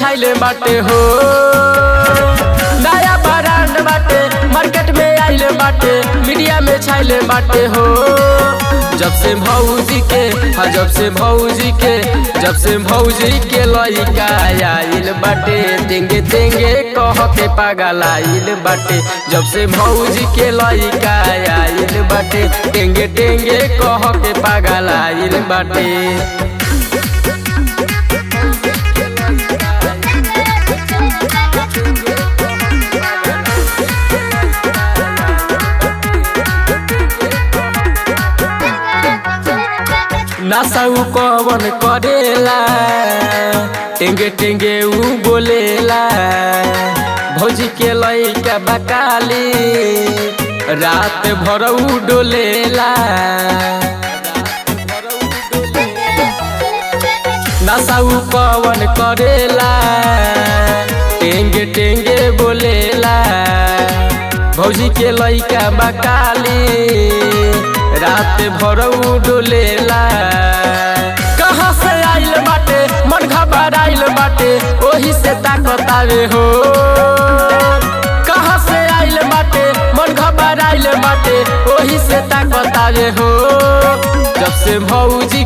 छाइले बाटे हो। नया ब्रांड बाटे मार्केट में आइले बाटे, मीडिया में छाइले बाटे हो। जब से भौजी के जब से भौजी के लइका आइल बाटे, तेंगे तेंगे कह के पागल आइल बाटे। जब से भौजी के लइका आइल बाटे, तेंगे तेंगे कह के पागल आइल बाटे। नासाऊ कवन करेला, टेंगे टेंगे ऊ बोलेला। भौजी के लइका बकाली, रात भर ऊ डोलेला। नासाऊ कवन करेला, टेंगे टेंगे बोलेला। भौजी के लइका बकाली, रात भर ऊ डोलेला। कहाँ से आइल बाटे मन घबराइल बाटे, ओही से ताकत आवे हो। कहाँ से आइल बाटे मन घबराइल बाटे, ओही से ताकत आवे हो। जब से भौजी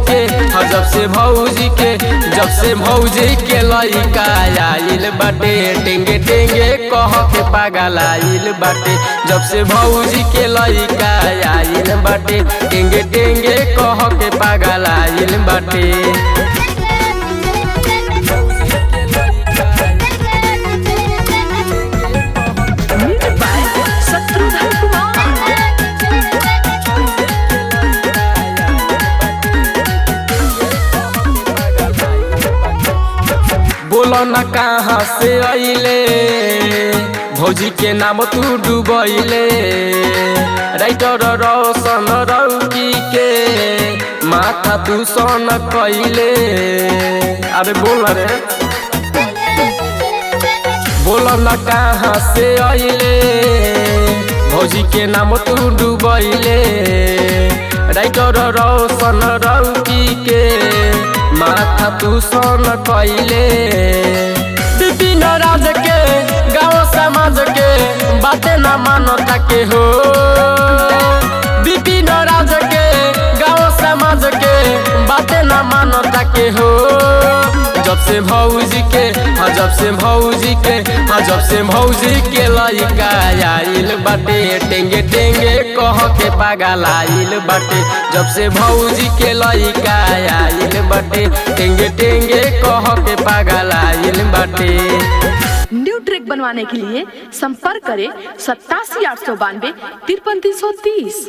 के लइका आइल बाटे, टेंगे टेंगे कह के पागल आइल बाटे। जब से भौजी के लइका आइल बाटे, टेंगे टेंगे कह के पागल आइल बाटे। बोलो न कहाँ से आइले, भौजी के नाम तू डूबैले। राइटर रोशन रौकी के माथा तू सन कैले। अरे बोल रे, बोलो न कहाँ से आइले, भौजी के नाम तू डूबैले। राइटर रोशन रौकी के माथा तू सन कैले। विपिन राज के गाँव समाज के बातें न मानता के हो। विपिन राज के गाँव समाज के बातें न मानता के हो। जब से भौजी के लइका आइल बाटे, टेंगे टेंगे कह के पागल आइल बाटे। जब से भौजी के लइका आइल बाटे, टेंगे टेंगे कह के पागल आइल बाटे। न्यू ट्रैक बनवाने के लिए संपर्क करें 87 892 53 330।